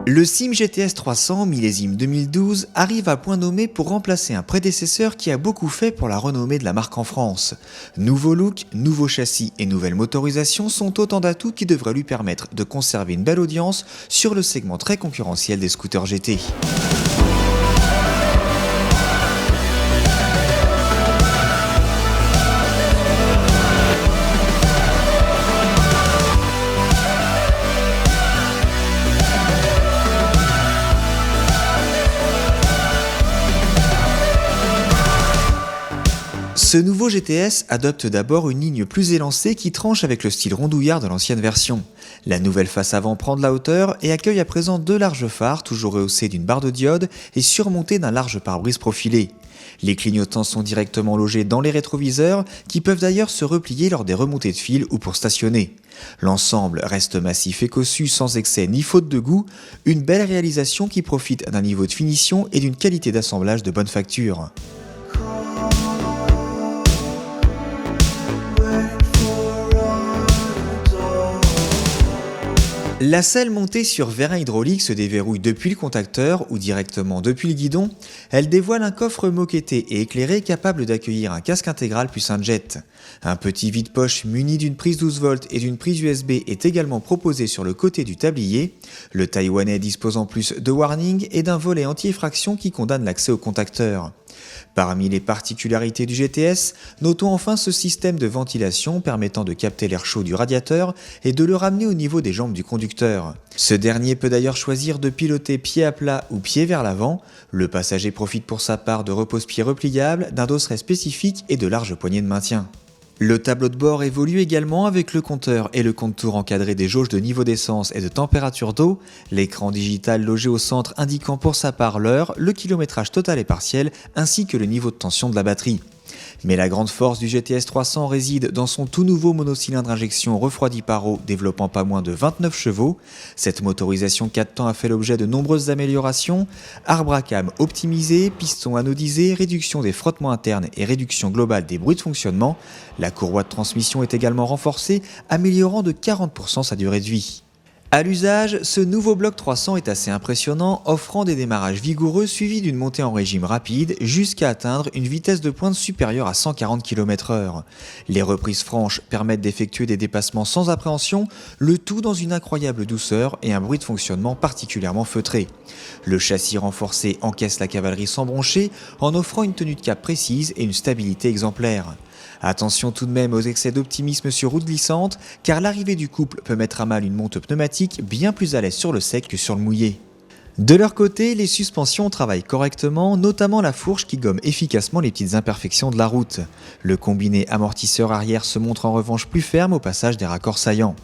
Le Sim GTS 300 millésime 2012 arrive à point nommé pour remplacer un prédécesseur qui a beaucoup fait pour la renommée de la marque en France. Nouveau look, nouveau châssis et nouvelle motorisation sont autant d'atouts qui devraient lui permettre de conserver une belle audience sur le segment très concurrentiel des scooters GT. Ce nouveau GTS adopte d'abord une ligne plus élancée qui tranche avec le style rondouillard de l'ancienne version. La nouvelle face avant prend de la hauteur et accueille à présent deux larges phares toujours rehaussés d'une barre de diode et surmontés d'un large pare-brise profilé. Les clignotants sont directement logés dans les rétroviseurs qui peuvent d'ailleurs se replier lors des remontées de fil ou pour stationner. L'ensemble reste massif et cossu sans excès ni faute de goût, une belle réalisation qui profite d'un niveau de finition et d'une qualité d'assemblage de bonne facture. La selle montée sur vérin hydraulique se déverrouille depuis le contacteur ou directement depuis le guidon. Elle dévoile un coffre moquetté et éclairé capable d'accueillir un casque intégral plus un jet. Un petit vide-poche muni d'une prise 12 volts et d'une prise USB est également proposé sur le côté du tablier. Le taïwanais dispose en plus de warning et d'un volet anti-effraction qui condamne l'accès au contacteur. Parmi les particularités du GTS, notons enfin ce système de ventilation permettant de capter l'air chaud du radiateur et de le ramener au niveau des jambes du conducteur. Ce dernier peut d'ailleurs choisir de piloter pied à plat ou pied vers l'avant. Le passager profite pour sa part de repose-pieds repliables, d'un dosseret spécifique et de larges poignées de maintien. Le tableau de bord évolue également avec le compteur et le compte-tours encadré des jauges de niveau d'essence et de température d'eau, l'écran digital logé au centre indiquant pour sa part l'heure, le kilométrage total et partiel ainsi que le niveau de tension de la batterie. Mais la grande force du GTS 300 réside dans son tout nouveau monocylindre injection refroidi par eau développant pas moins de 29 chevaux. Cette motorisation 4 temps a fait l'objet de nombreuses améliorations, arbre à cam optimisé, piston anodisé, réduction des frottements internes et réduction globale des bruits de fonctionnement. La courroie de transmission est également renforcée, améliorant de 40% sa durée de vie. À l'usage, ce nouveau bloc 300 est assez impressionnant, offrant des démarrages vigoureux suivis d'une montée en régime rapide jusqu'à atteindre une vitesse de pointe supérieure à 140 km/h. Les reprises franches permettent d'effectuer des dépassements sans appréhension, le tout dans une incroyable douceur et un bruit de fonctionnement particulièrement feutré. Le châssis renforcé encaisse la cavalerie sans broncher en offrant une tenue de cap précise et une stabilité exemplaire. Attention tout de même aux excès d'optimisme sur route glissante, car l'arrivée du couple peut mettre à mal une monte pneumatique bien plus à l'aise sur le sec que sur le mouillé. De leur côté, les suspensions travaillent correctement, notamment la fourche qui gomme efficacement les petites imperfections de la route. Le combiné amortisseur arrière se montre en revanche plus ferme au passage des raccords saillants.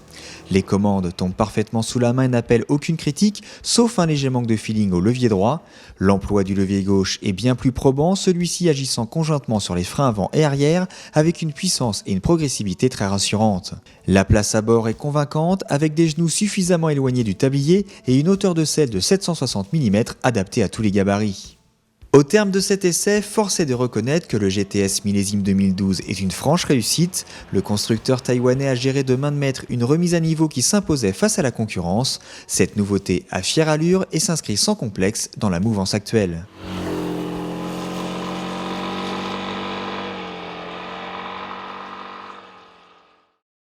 Les commandes tombent parfaitement sous la main et n'appellent aucune critique, sauf un léger manque de feeling au levier droit. L'emploi du levier gauche est bien plus probant, celui-ci agissant conjointement sur les freins avant et arrière, avec une puissance et une progressivité très rassurantes. La place à bord est convaincante, avec des genoux suffisamment éloignés du tablier et une hauteur de selle de 760 mm adaptée à tous les gabarits. Au terme de cet essai, force est de reconnaître que le GTS millésime 2012 est une franche réussite. Le constructeur taïwanais a géré de main de maître une remise à niveau qui s'imposait face à la concurrence. Cette nouveauté a fière allure et s'inscrit sans complexe dans la mouvance actuelle.